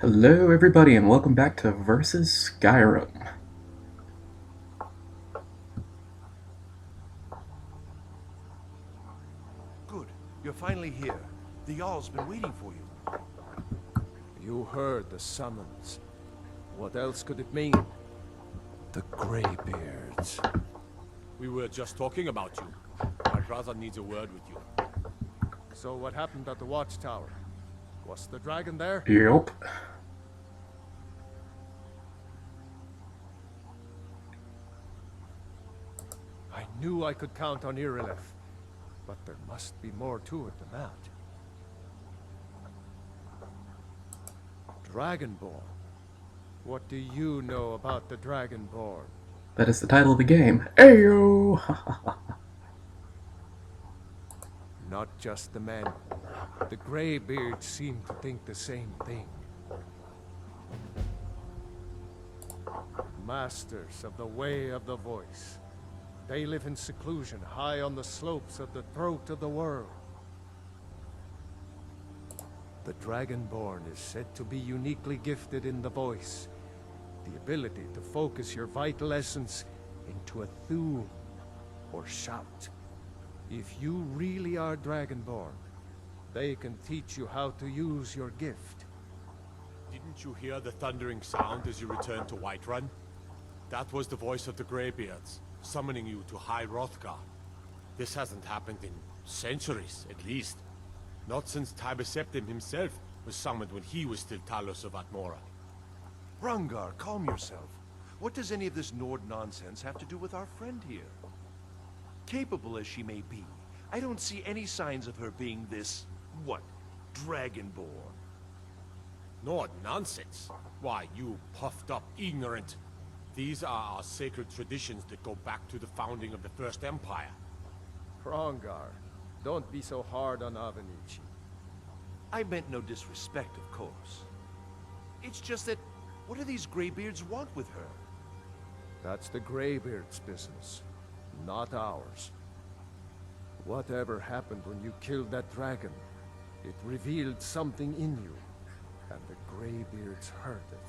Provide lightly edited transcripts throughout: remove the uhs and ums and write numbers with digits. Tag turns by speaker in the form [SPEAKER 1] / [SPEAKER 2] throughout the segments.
[SPEAKER 1] Hello everybody and welcome back to Versus Skyrim.
[SPEAKER 2] Good. You're finally here. The Jarl's been waiting for you.
[SPEAKER 3] You heard the summons. What else could it mean? The Greybeards.
[SPEAKER 4] We were just talking about you. My brother needs a word with you.
[SPEAKER 3] So what happened at the watchtower? Was the dragon there?
[SPEAKER 1] Yep.
[SPEAKER 3] I knew I could count on Irileth, but there must be more to it than that. Dragonborn. What do you know about the Dragonborn?
[SPEAKER 1] That is the title of the game. Ayo!
[SPEAKER 3] Not just the men. The Greybeards seem to think the same thing. Masters of the Way of the Voice. They live in seclusion, high on the slopes of the throat of the world. The Dragonborn is said to be uniquely gifted in the voice. The ability to focus your vital essence into a thum, or shout. If you really are Dragonborn, they can teach you how to use your gift.
[SPEAKER 4] Didn't you hear the thundering sound as you returned to Whiterun? That was the voice of the Greybeards, summoning you to High Hrothgar. This hasn't happened in centuries, at least. Not since Tiber Septim himself was summoned when he was still Talos of Atmora.
[SPEAKER 2] Rungar, calm yourself. What does any of this Nord nonsense have to do with our friend here? Capable as she may be, I don't see any signs of her being this, Dragonborn.
[SPEAKER 4] Nord nonsense. Why, you puffed up ignorant. These are our sacred traditions that go back to the founding of the First Empire.
[SPEAKER 3] Hrongar, don't be so hard on Avenici.
[SPEAKER 2] I meant no disrespect, of course. It's just that, what do these Greybeards want with her?
[SPEAKER 3] That's the Greybeards' business, not ours. Whatever happened when you killed that dragon, it revealed something in you, and the Greybeards heard it.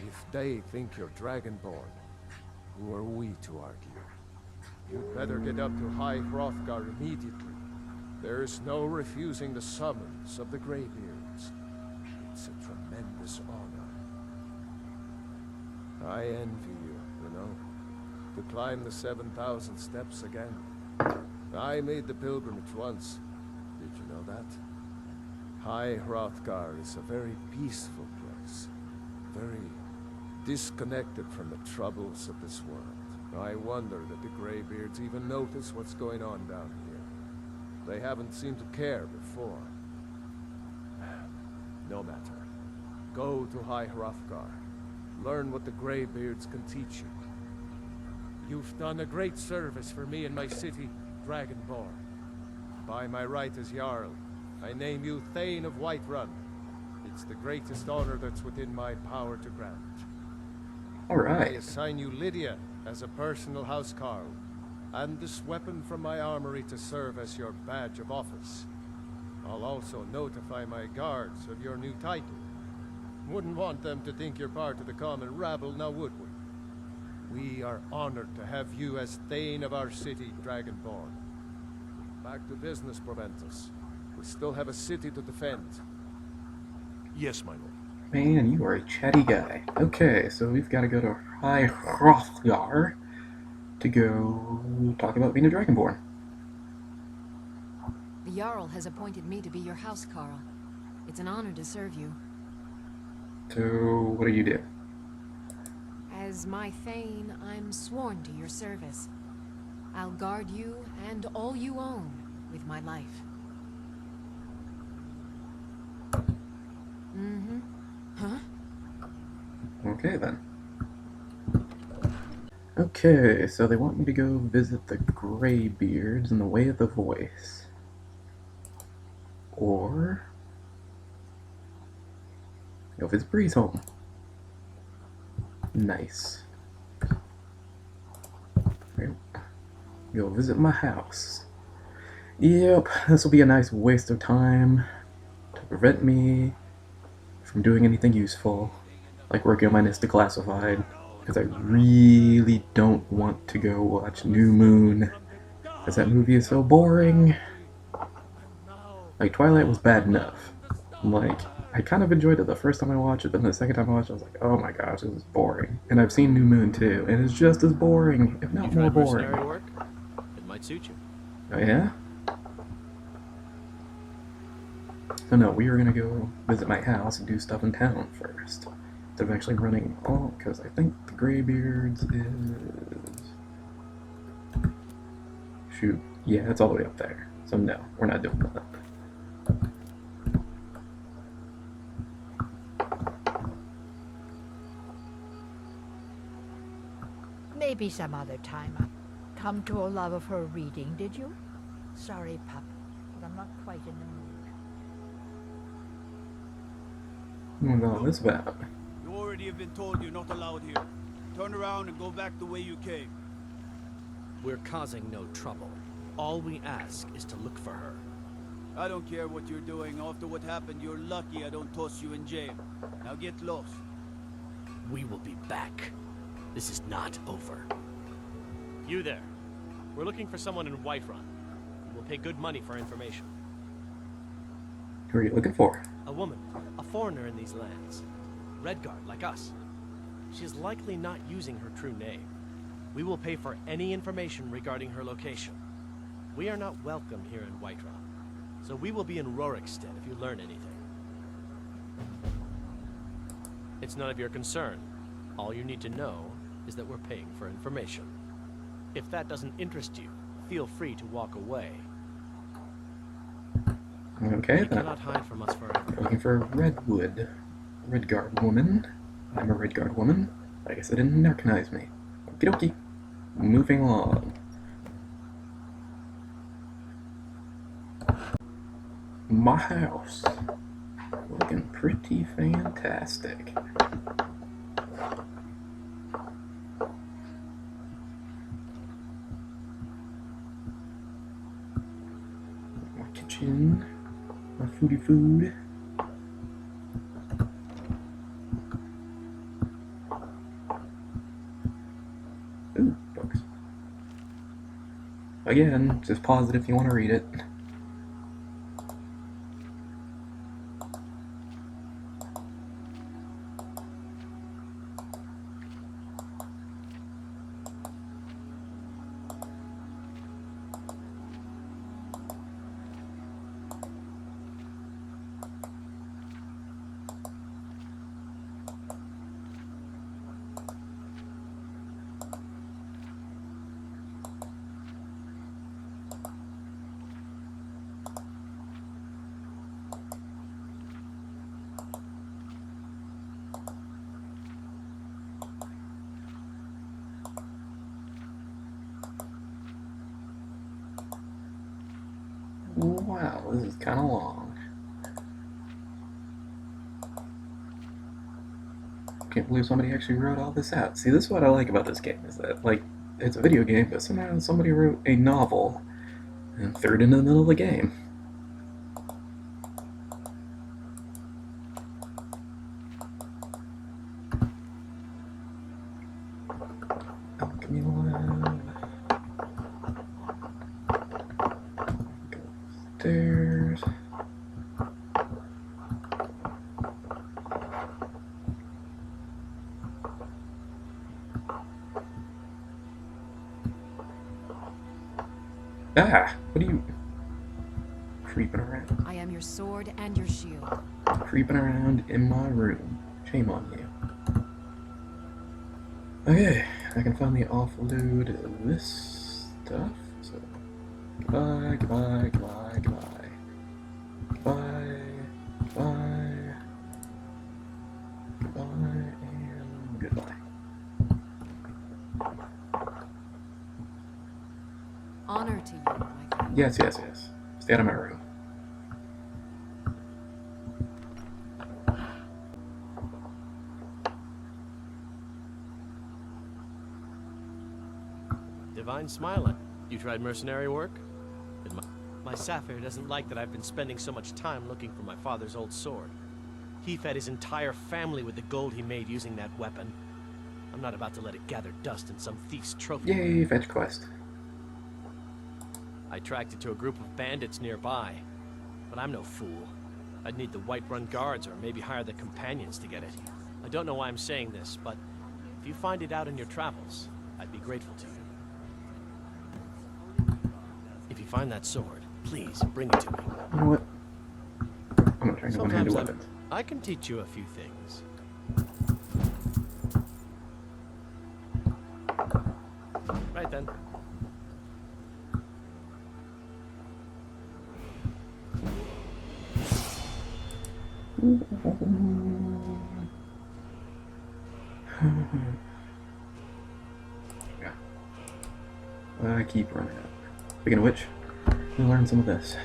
[SPEAKER 3] If they think you're Dragonborn, who are we to argue? You'd better get up to High Hrothgar immediately. There's no refusing the summons of the Greybeards. It's a tremendous honor. I envy you know, to climb the 7,000 steps again. I made the pilgrimage once. Did you know that? High Hrothgar is a very peaceful place. Very disconnected from the troubles of this world. I wonder that the Greybeards even notice what's going on down here. They haven't seemed to care before. No matter. Go to High Hrothgar. Learn what the Greybeards can teach you. You've done a great service for me and my city, Dragonborn. By my right as Jarl, I name you Thane of Whiterun. It's the greatest honor that's within my power to grant. I
[SPEAKER 1] Alright.
[SPEAKER 3] assign you Lydia as a personal housecarl, and this weapon from my armory to serve as your badge of office. I'll also notify my guards of your new title. Wouldn't want them to think you're part of the common rabble, now would we? We are honored to have you as Thane of our city, Dragonborn. Back to business, Proventus. We still have a city to defend.
[SPEAKER 2] Yes, my lord.
[SPEAKER 1] Man, you are a chatty guy. Okay, so we've got to go to High Hrothgar to go talk about being a Dragonborn.
[SPEAKER 5] The Jarl has appointed me to be your housecarl. It's an honor to serve you.
[SPEAKER 1] So, what do you do?
[SPEAKER 5] As my Thane, I'm sworn to your service. I'll guard you and all you own with my life. Mm-hmm. Huh?
[SPEAKER 1] Okay then. Okay, so they want me to go visit the Greybeards in the Way of the Voice. Or go visit Bree's home. Nice. Go visit my house. Yep, this will be a nice waste of time to prevent me from doing anything useful, like working on my NIST Declassified, because I really don't want to go watch New Moon, because that movie is so boring. Like, Twilight was bad enough. Like, I kind of enjoyed it the first time I watched it, but the second time I watched it, I was like, oh my gosh, this is boring. And I've seen New Moon too, and it's just as boring, if not more boring.
[SPEAKER 6] Mercenary work? It might suit you.
[SPEAKER 1] Oh yeah? So no, we were gonna go visit my house and do stuff in town first. Instead of actually running all, because I think the Greybeards is... Shoot. Yeah, it's all the way up there. So no, we're not doing that.
[SPEAKER 7] Maybe some other time. Come to a love of her reading, did you? Sorry, pup, but I'm not quite in the mood.
[SPEAKER 1] What's all this about?
[SPEAKER 8] You already have been told you're not allowed here. Turn around and go back the way you came.
[SPEAKER 6] We're causing no trouble. All we ask is to look for her.
[SPEAKER 8] I don't care what you're doing. After what happened, you're lucky I don't toss you in jail. Now get lost.
[SPEAKER 6] We will be back. This is not over.
[SPEAKER 9] You there. We're looking for someone in Whiterun. We'll pay good money for information.
[SPEAKER 1] Who are you looking for?
[SPEAKER 9] A woman. A foreigner in these lands. Redguard, like us. She is likely not using her true name. We will pay for any information regarding her location. We are not welcome here in Whiterun, so we will be in Rorikstead if you learn anything. It's none of your concern. All you need to know is that we're paying for information. If that doesn't interest you, feel free to walk away.
[SPEAKER 1] Okay,
[SPEAKER 9] You
[SPEAKER 1] then.
[SPEAKER 9] cannot hide from us forever.
[SPEAKER 1] We're looking for Redwood. Redguard woman. I'm a Redguard woman. I guess it didn't recognize me. Okie dokie. Moving along. My house. Looking pretty fantastic. My kitchen. My food. Ooh, books. Again, just pause it if you want to read it. Wow, this is kind of long. Can't believe somebody actually wrote all this out. See, this is what I like about this game, is that, like, it's a video game, but somehow somebody wrote a novel and threw it into the middle of the game. Alchemy Lab. Go upstairs. Ah! What are you... creeping around?
[SPEAKER 5] I am your sword and your shield.
[SPEAKER 1] Creeping around in my room. Shame on you. Okay, I can finally offload this stuff. So, goodbye, goodbye, goodbye, goodbye. Goodbye, goodbye. Goodbye, and goodbye.
[SPEAKER 5] Honor to you, my king.
[SPEAKER 1] Yes, yes, yes. Stay out of my room.
[SPEAKER 9] Divine smiling. You tried mercenary work? My Sapphire doesn't like that I've been spending so much time looking for my father's old sword. He fed his entire family with the gold he made using that weapon. I'm not about to let it gather dust in some thief's trophy.
[SPEAKER 1] Yay, fetch quest.
[SPEAKER 9] I tracked it to a group of bandits nearby, but I'm no fool. I'd need the Whiterun guards or maybe hire the companions to get it. I don't know why I'm saying this, but if you find it out in your travels, I'd be grateful to you. If you find that sword, please bring it to me.
[SPEAKER 1] You know what? I'm gonna train one-handed
[SPEAKER 9] Sometimes
[SPEAKER 1] weapons.
[SPEAKER 9] I can teach you a few things. Right then.
[SPEAKER 1] Yeah. I keep running out. Speaking of which, we learn some of this.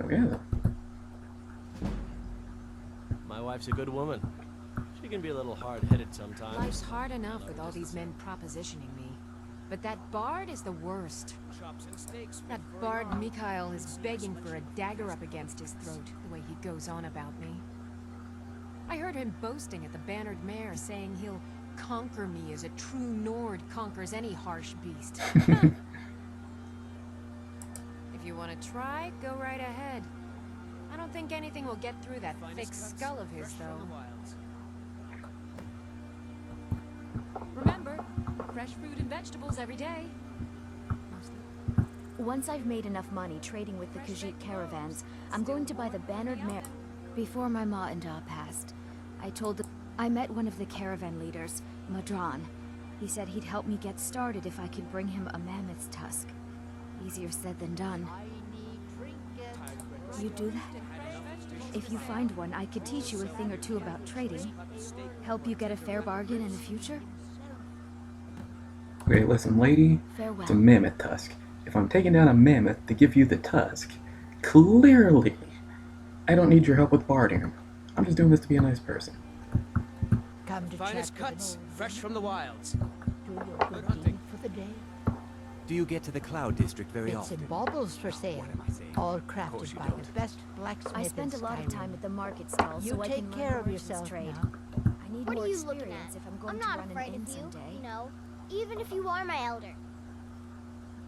[SPEAKER 1] Oh yeah.
[SPEAKER 9] My wife's a good woman. She can be a little hard-headed sometimes.
[SPEAKER 5] Life's hard enough with all these men propositioning me. But that bard is the worst. That bard Mikhail is begging for a dagger up against his throat, the way he goes on about me. I heard him boasting at the Bannered Mare, saying he'll conquer me as a true Nord conquers any harsh beast. If you want to try, go right ahead. I don't think anything will get through that thick skull of his, though. Remember, fresh fruit and vegetables every day.
[SPEAKER 10] Once I've made enough money trading with the Khajiit caravans, I'm going to buy the Bannered Mare. Before my ma and Da passed, I met one of the caravan leaders, Madran. He said he'd help me get started if I could bring him a mammoth's tusk. Easier said than done. You do that? If you find one, I could teach you a thing or two about trading. Help you get a fair bargain in the future?
[SPEAKER 1] Okay, listen, lady.
[SPEAKER 10] Farewell.
[SPEAKER 1] It's a mammoth tusk. If I'm taking down a mammoth to give you the tusk, clearly I don't need your help with barding him. I'm just doing this to be a nice person.
[SPEAKER 7] Come to
[SPEAKER 8] Finest
[SPEAKER 7] chat with
[SPEAKER 8] cuts,
[SPEAKER 7] an old
[SPEAKER 8] fresh from the wilds.
[SPEAKER 7] Do your good deed for the day.
[SPEAKER 11] Do you get to the Cloud District very
[SPEAKER 7] Bits
[SPEAKER 11] often?
[SPEAKER 7] and baubles for sale. All crafted by the best blacksmith
[SPEAKER 10] I spend a
[SPEAKER 7] in
[SPEAKER 10] lot of
[SPEAKER 7] Skyrim.
[SPEAKER 10] time at the market stalls
[SPEAKER 7] You
[SPEAKER 10] so I
[SPEAKER 7] take
[SPEAKER 10] can
[SPEAKER 7] care
[SPEAKER 10] learn
[SPEAKER 7] of
[SPEAKER 10] merchant's
[SPEAKER 7] yourself
[SPEAKER 10] trade.
[SPEAKER 7] now.
[SPEAKER 10] I need
[SPEAKER 12] What
[SPEAKER 10] more
[SPEAKER 12] are you looking
[SPEAKER 10] experience
[SPEAKER 12] at?
[SPEAKER 10] if I'm going
[SPEAKER 12] I'm
[SPEAKER 10] to
[SPEAKER 12] not
[SPEAKER 10] run
[SPEAKER 12] afraid
[SPEAKER 10] an inn
[SPEAKER 12] of you,
[SPEAKER 10] someday.
[SPEAKER 12] you know, even if you are my elder.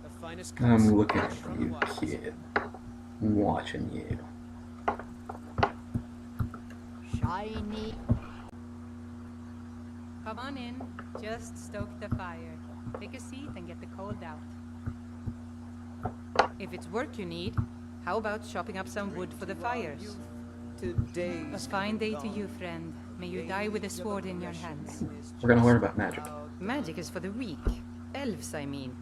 [SPEAKER 8] The finest cuts,
[SPEAKER 1] I'm looking
[SPEAKER 8] fresh
[SPEAKER 1] at
[SPEAKER 8] from the
[SPEAKER 1] you,
[SPEAKER 8] wilds.
[SPEAKER 1] kid. I'm watching you.
[SPEAKER 7] Shiny.
[SPEAKER 13] Come on in. Just stoke the fire. Take a seat and get the cold out. If it's work you need, how about chopping up some wood for the fires? A fine day to you, friend. May you die with a sword in your hands.
[SPEAKER 1] We're gonna learn about magic.
[SPEAKER 13] Magic is for the weak. Elves, I mean.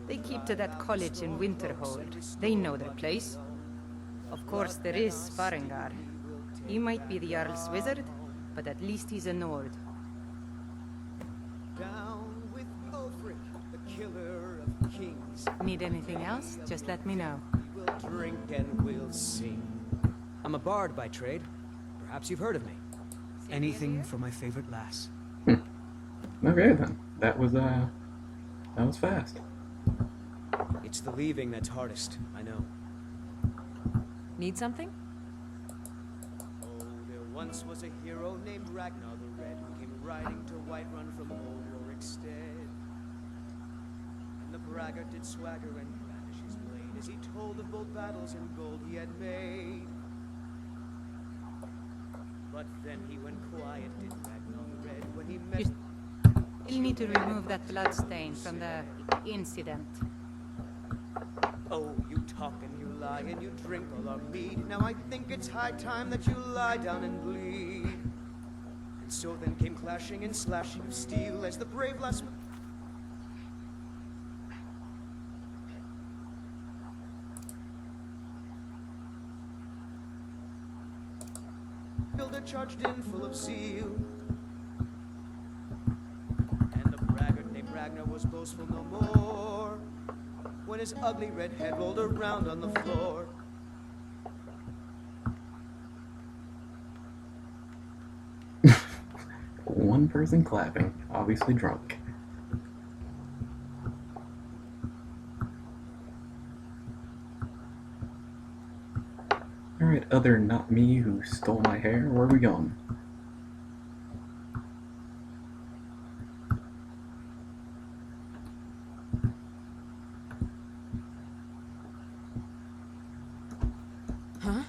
[SPEAKER 13] They keep to that college in Winterhold. They know their place. Of course, there is Sparengar. He might be the Jarl's wizard, but at least he's a Nord.
[SPEAKER 8] Down with Ulfric, the killer of kings.
[SPEAKER 13] Need anything else? Just let me know.
[SPEAKER 8] We'll drink and we'll sing.
[SPEAKER 11] I'm a bard by trade. Perhaps you've heard of me. Anything for my favorite lass.
[SPEAKER 1] Okay then. That was fast.
[SPEAKER 11] It's the leaving that's hardest, I know.
[SPEAKER 5] Need something?
[SPEAKER 8] Oh, there once was a hero named Ragnar the Red who came riding to Whiterun from old Rorikstead. And the braggart did swagger and brandish his blade as he told of bold battles and gold he had made. But then he went quiet, did Ragnar the Red, when he met...
[SPEAKER 13] You'll need to remove that blood stain from the incident.
[SPEAKER 8] Oh, you talk and you lie and you drink all our mead. Now I think it's high time that you lie down and bleed. And so then came clashing and slashing of steel as the brave lass... Builder charged in full of zeal. And the braggart named Ragnar was boastful no more when his ugly red head rolled around on the floor.
[SPEAKER 1] One person clapping, obviously drunk. Alright, other not me who stole my hair, where are we going?
[SPEAKER 5] Huh?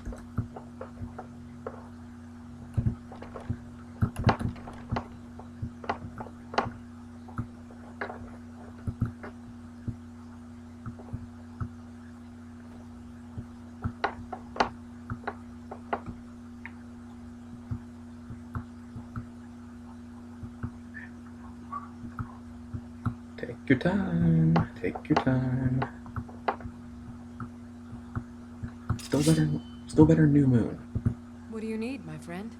[SPEAKER 1] Take your time, take your time. Still better New Moon.
[SPEAKER 5] What do you need, my friend?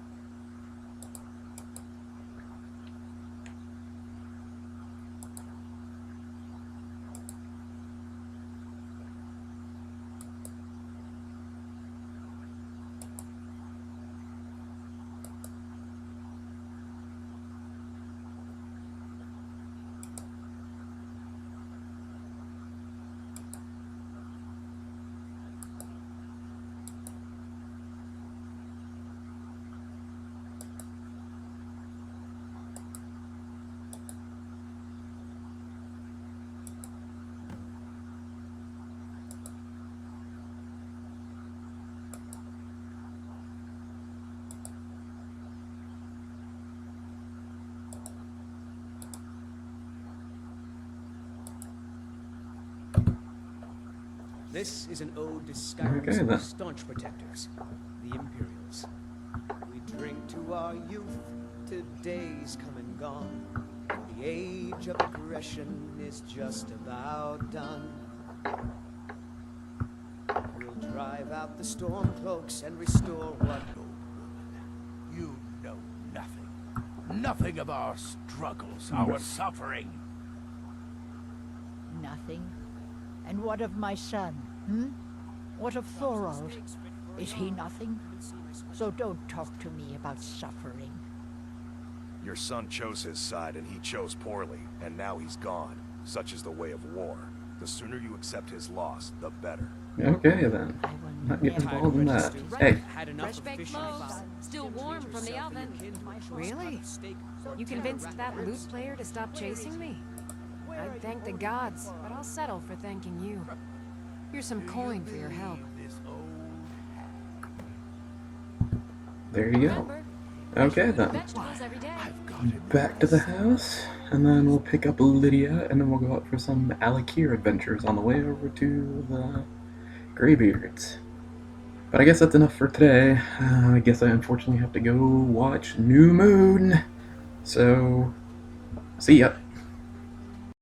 [SPEAKER 8] This is an ode to Skyrim's
[SPEAKER 1] Okay, then.
[SPEAKER 8] staunch protectors, the Imperials. We drink to our youth, to days come and gone. The age of aggression is just about done. We'll drive out the storm cloaks and restore what...
[SPEAKER 2] You know nothing. Nothing of our struggles, our suffering.
[SPEAKER 7] Nothing. And what of my son, What of Thorold? Is he nothing? So don't talk to me about suffering.
[SPEAKER 14] Your son chose his side and he chose poorly, and now he's gone. Such is the way of war. The sooner you accept his loss, the better.
[SPEAKER 1] Okay then. Not getting involved in that. Hey.
[SPEAKER 5] Fresh baked loaves, still warm from the oven. Really? You convinced that lute player to stop chasing me? I'd thank the gods, but I'll settle for thanking you. Here's some coin for your help.
[SPEAKER 1] There you go. Okay then. Back to the house, and then we'll pick up Lydia, and then we'll go out for some Alakir adventures on the way over to the Greybeards. But I guess that's enough for today. I guess I unfortunately have to go watch New Moon. So, see ya.